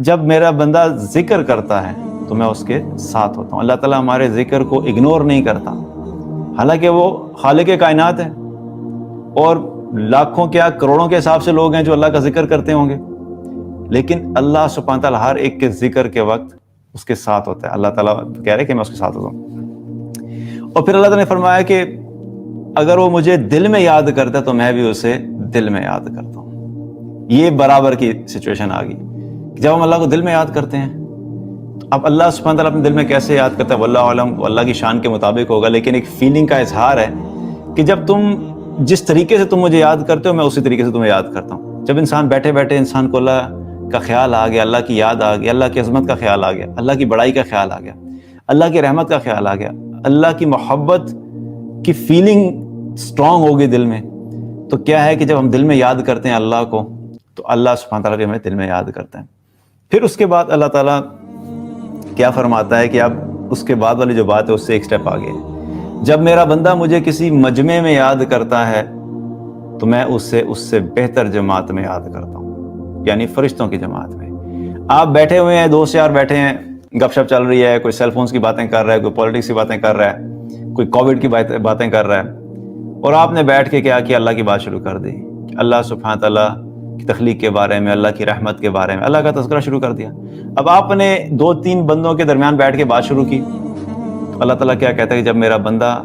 جب میرا بندہ ذکر کرتا ہے تو میں اس کے ساتھ ہوتا ہوں۔ اللہ تعالیٰ ہمارے ذکر کو اگنور نہیں کرتا، حالانکہ وہ خالق کائنات ہے اور لاکھوں کیا کروڑوں کے حساب سے لوگ ہیں جو اللہ کا ذکر کرتے ہوں گے، لیکن اللہ سبحانہ تعالیٰ ہر ایک کے ذکر کے وقت اس کے ساتھ ہوتا ہے۔ اللہ تعالیٰ کہہ رہے ہیں کہ میں اس کے ساتھ ہوتا ہوں۔ اور پھر اللہ تعالیٰ نے فرمایا کہ اگر وہ مجھے دل میں یاد کرتا ہے تو میں بھی اسے دل میں یاد کرتا ہوں۔ یہ برابر کی سچویشن آ گئی کہ جب ہم اللہ کو دل میں یاد کرتے ہیں تو اب اللہ سبحانہ تعالیٰ اپنے دل میں کیسے یاد کرتا ہے واللہ عالم، اللہ کی شان کے مطابق ہوگا، لیکن ایک فیلنگ کا اظہار ہے کہ جب تم جس طریقے سے تم مجھے یاد کرتے ہو میں اسی طریقے سے تمہیں یاد کرتا ہوں۔ جب انسان بیٹھے بیٹھے انسان کو اللہ کا خیال آ گیا، اللہ کی یاد آ گئی، اللہ کی عظمت کا خیال آ گیا، اللہ کی بڑائی کا خیال آ گیا، اللہ کی رحمت کا خیال آ گیا، اللہ کی محبت کی فیلنگ سٹرونگ ہوگی دل میں، تو کیا ہے کہ جب ہم دل میں یاد کرتے ہیں اللہ کو تو اللہ سبحانہ تعالیٰ بھی ہمیں دل میں یاد کرتا ہے۔ پھر اس کے بعد اللہ تعالیٰ کیا فرماتا ہے کہ اب اس کے بعد والی جو بات ہے اس سے ایک سٹیپ آگے ہے، جب میرا بندہ مجھے کسی مجمع میں یاد کرتا ہے تو میں اس سے بہتر جماعت میں یاد کرتا ہوں، یعنی فرشتوں کی جماعت میں۔ آپ بیٹھے ہوئے ہیں، دوست یار بیٹھے ہیں، گپ شپ چل رہی ہے، کوئی سیل فونز کی باتیں کر رہا ہے، کوئی پولیٹکس کی باتیں کر رہا ہے، کوئی کووڈ کی باتیں کر رہا ہے، اور آپ نے بیٹھ کے کیا کیا اللہ کی بات شروع کر دی، اللہ سبحانہ تعالیٰ کی تخلیق کے بارے میں، اللہ کی رحمت کے بارے میں، اللہ کا تذکرہ شروع کر دیا۔ اب آپ نے 2-3 بندوں کے درمیان بیٹھ کے بات شروع کی تو اللہ تعالیٰ کیا کہتا ہے کہ جب میرا بندہ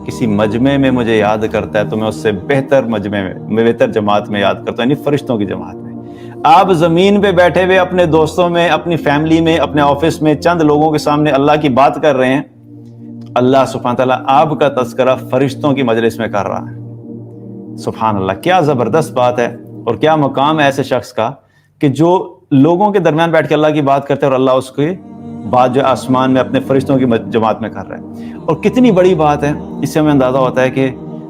کسی مجمع میں مجھے یاد کرتا ہے تو میں اس سے بہتر مجمع میں، بہتر جماعت میں یاد کرتا ہوں، یعنی فرشتوں کی جماعت میں۔ آپ زمین پہ بیٹھے ہوئے اپنے دوستوں میں، اپنی فیملی میں، اپنے آفس میں چند لوگوں کے سامنے اللہ کی بات کر رہے ہیں، اللہ سبحانہ تعالیٰ آپ کا تذکرہ فرشتوں کی مجلس میں کر رہا ہے۔ سبحان اللہ، کیا زبردست بات ہے اور کیا مقام ہے ایسے شخص کا کہ جو لوگوں کے درمیان بیٹھ کے اللہ کی بات کرتے ہیں اور اللہ اس کی بات جو آسمان میں اپنے فرشتوں کی جماعت میں کر رہے ہیں۔ اور کتنی بڑی بات ہے، اس سے ہمیں اندازہ ہوتا ہے کہ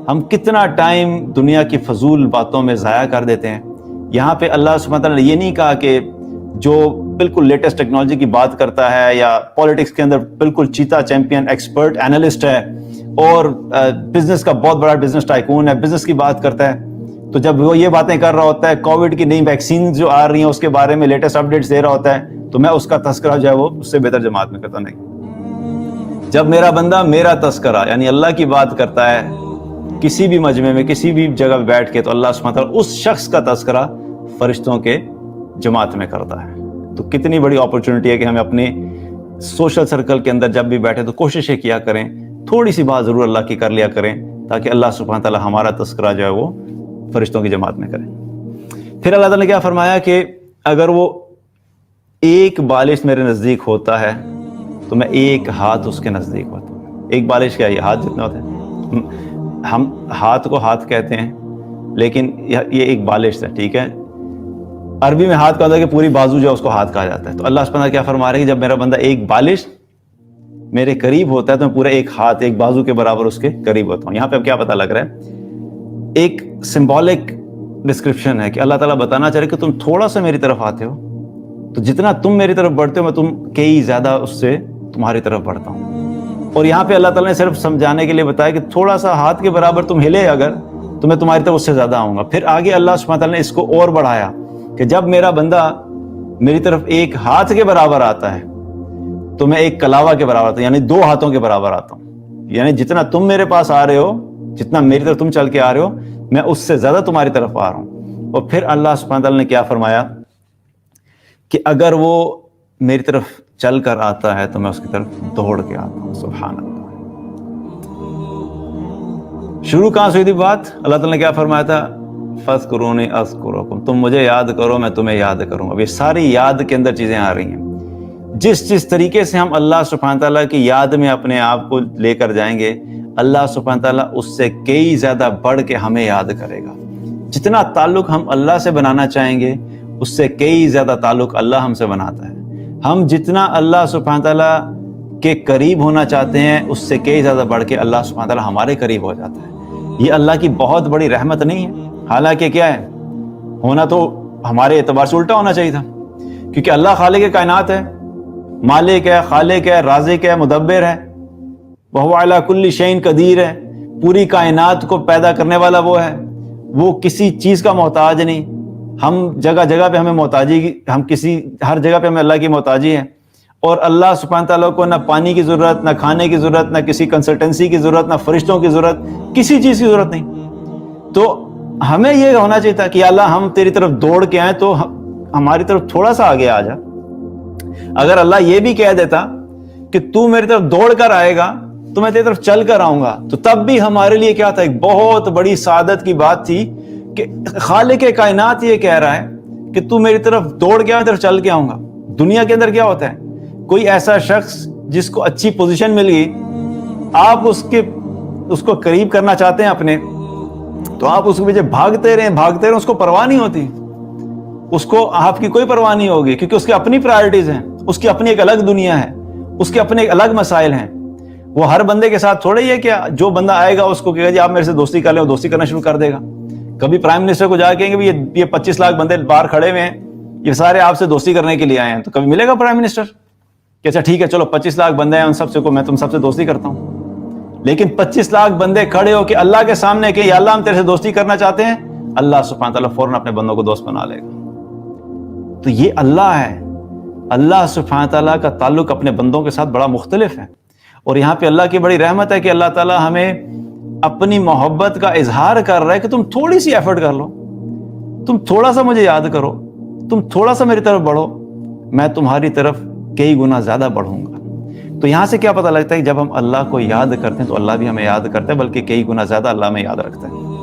ہم کتنا ٹائم دنیا کی فضول باتوں میں ضائع کر دیتے ہیں۔ یہاں پہ اللہ سبحانہ تعالیٰ نے یہ نہیں کہا کہ جو بالکل لیٹسٹ ٹیکنالوجی کی بات کرتا ہے یا پولیٹکس کے اندر بالکل چیتا چیمپئن ایکسپرٹ اینالسٹ ہے اور بزنس کا بہت بڑا بزنس ٹائکون ہے، بزنس کی بات کرتا ہے، تو جب وہ یہ باتیں کر رہا ہوتا ہے، کووڈ کی نئی ویکسین جو آ رہی ہیں اس کے بارے میں لیٹسٹ اپڈیٹس دے رہا ہوتا ہے، تو میں اس کا تذکرہ جو ہے وہ اس سے بہتر جماعت میں کرتا نہیں۔ جب میرا بندہ میرا تذکرہ یعنی اللہ کی بات کرتا ہے کسی بھی مجمع میں، کسی بھی جگہ بیٹھ کے، تو اللہ سبحانہ تعالیٰ اس شخص کا تذکرہ فرشتوں کے جماعت میں کرتا ہے۔ تو کتنی بڑی اپرچونٹی ہے کہ ہمیں اپنے سوشل سرکل کے اندر جب بھی بیٹھے تو کوشش یہ کیا کریں، تھوڑی سی بات ضرور اللہ کی کر لیا کریں تاکہ اللہ سبحانہ تعالیٰ ہمارا تذکرہ جو ہے وہ فرشتوں کی جماعت میں کریں۔ پھر اللہ تعالیٰ نے کیا فرمایا کہ اگر وہ ایک بالش میرے نزدیک ہوتا ہے تو میں ایک ہاتھ اس کے نزدیک ہوتا ہوں۔ ایک بالش کیا، یہ ہاتھ جتنا ہوتا ہے، ہم ہاتھ کو ہاتھ کہتے ہیں لیکن یہ ایک بالش ہے، ٹھیک ہے۔ عربی میں ہاتھ کا ہوتا ہے کہ پوری بازو جو ہے اس کو ہاتھ کہا جاتا ہے۔ تو اللہ سبحانہ کیا فرما رہے ہیں کہ جب میرا بندہ ایک بالش میرے قریب ہوتا ہے تو میں پورا ایک ہاتھ، ایک بازو کے برابر اس کے قریب ہوتا ہوں۔ یہاں پہ اب کیا پتہ لگ رہا ہے، ایک سمبولک ڈسکرپشن ہے کہ اللہ تعالیٰ بتانا چاہ رہے کہ تم تھوڑا سا میری طرف آتے ہو تو جتنا تم میری طرف بڑھتے ہو میں تم کئی زیادہ اس سے تمہاری طرف بڑھتا ہوں۔ اور یہاں پہ اللہ تعالیٰ نے صرف سمجھانے کے لیے بتایا کہ تھوڑا سا ہاتھ کے برابر تم ہلے اگر تو میں تمہاری طرف اس سے زیادہ آؤں گا۔ پھر آگے اللہ سبحانہ تعالیٰ نے اس کو اور بڑھایا کہ جب میرا بندہ میری طرف ایک ہاتھ کے برابر آتا ہے تو میں ایک کلاوہ کے برابر آتا ہوں، یعنی 2 ہاتھوں کے برابر آتا ہوں۔ یعنی جتنا تم میرے پاس آ رہے ہو، جتنا میری طرف تم چل کے آ رہے ہو، میں اس سے زیادہ تمہاری طرف آ رہا ہوں۔ اور پھر اللہ سبحانہ تعالیٰ نے کیا فرمایا کہ اگر وہ میری طرف چل کر آتا ہے تو میں اس کی طرف دوڑ کے آتا ہوں۔ سبحان اللہ، شروع کہاں سے ہوئی تھی بات؟ اللہ تعالیٰ نے کیا فرمایا تھا، فَاذْكُرُونِي أَذْكُرْكُمْ، تم مجھے یاد کرو میں تمہیں یاد کروں۔ اب یہ ساری یاد کے اندر چیزیں آ رہی ہیں۔ جس طریقے سے ہم اللہ سبحانہ تعالیٰ کی یاد میں اپنے آپ کو لے کر جائیں گے، اللہ سبحانہ تعالیٰ اس سے کئی زیادہ بڑھ کے ہمیں یاد کرے گا۔ جتنا تعلق ہم اللہ سے بنانا چاہیں گے اس سے کئی زیادہ تعلق اللہ ہم سے بناتا ہے۔ ہم جتنا اللہ سبحانہ تعالیٰ کے قریب ہونا چاہتے ہیں اس سے کئی زیادہ بڑھ کے اللہ سبحانہ تعالیٰ ہمارے قریب ہو جاتا ہے۔ یہ اللہ کی بہت بڑی رحمت نہیں ہے؟ حالانکہ کیا ہے، ہونا تو ہمارے اعتبار سے الٹا ہونا چاہیے تھا، کیونکہ اللہ خالق کائنات ہے، مالک ہے، خالق ہے، رازق ہے، مدبر ہے، وَهُوَ عَلَىٰ كُلِّ شَيْءٍ قدیر ہے، پوری کائنات کو پیدا کرنے والا وہ ہے، وہ کسی چیز کا محتاج نہیں، ہم جگہ جگہ پہ ہمیں محتاجی، ہم ہر جگہ پہ ہمیں اللہ کی محتاجی ہے، اور اللہ سبحانہ تعالیٰ کو نہ پانی کی ضرورت، نہ کھانے کی ضرورت، نہ کسی کنسلٹنسی کی ضرورت، نہ فرشتوں کی ضرورت، کسی چیز کی ضرورت نہیں۔ تو ہمیں یہ ہونا چاہیے تھا کہ اللہ ہم تیری طرف دوڑ کے آئیں تو ہماری طرف تھوڑا سا آگے آ جا۔ اگر اللہ یہ بھی کہہ دیتا کہ تو میری طرف دوڑ کر آئے گا تو میں تیری طرف چل کر آؤں گا، تو تب بھی ہمارے لیے کیا تھا، ایک بہت بڑی سعادت کی بات تھی کہ خالق کائنات یہ کہہ رہا ہے کہ تو میری طرف دوڑ کے آؤں، طرف چل کے آؤں گا۔ دنیا کے اندر کیا ہوتا ہے، کوئی ایسا شخص جس کو اچھی پوزیشن مل گئی، آپ اس کو قریب کرنا چاہتے ہیں اپنے، تو آپ اس کے پیچھے بھاگتے رہیں، اس کو پرواہ نہیں ہوتی، اس کو آپ کی کوئی پرواہ نہیں ہوگی، کیونکہ اس کی اپنی پرائرٹیز ہیں، اس کی اپنی ایک الگ دنیا ہے، اس کے اپنے ایک الگ مسائل ہیں۔ وہ ہر بندے کے ساتھ تھوڑا ہی ہے کہ جو بندہ آئے گا اس کو کہے گا جی آپ میرے سے دوستی کر لیں، وہ دوستی کرنا شروع کر دے گا۔ کبھی پرائم منسٹر کو جا کے کہیں گے یہ 25 لاکھ بندے باہر کھڑے ہوئے ہیں، یہ سارے آپ سے دوستی کرنے کے لیے آئے ہیں، تو کبھی ملے گا پرائم منسٹر کہ اچھا ٹھیک ہے چلو 25 لاکھ بندے ہیں ان سب سے میں تم سب سے دوستی کرتا ہوں؟ لیکن 25 لاکھ بندے کھڑے ہو کہ اللہ کے سامنے کہ یا اللہ ہم تیرے سے دوستی کرنا چاہتے ہیں، اللہ سبحانہ تعالیٰ فوراً اپنے بندوں کو دوست بنا لے گا۔ تو یہ اللہ ہے، اللہ سبحانہ تعالیٰ کا تعلق اپنے بندوں کے ساتھ بڑا مختلف ہے، اور یہاں پہ اللہ کی بڑی رحمت ہے کہ اللہ تعالیٰ ہمیں اپنی محبت کا اظہار کر رہا ہے کہ تم تھوڑی سی ایفرٹ کر لو، تم تھوڑا سا مجھے یاد کرو، تم تھوڑا سا میری طرف بڑھو، میں تمہاری طرف کئی گنا زیادہ بڑھوں گا۔ تو یہاں سے کیا پتہ لگتا ہے کہ جب ہم اللہ کو یاد کرتے ہیں تو اللہ بھی ہمیں یاد کرتا ہے، بلکہ کئی گنا زیادہ اللہ ہمیں یاد رکھتا ہے۔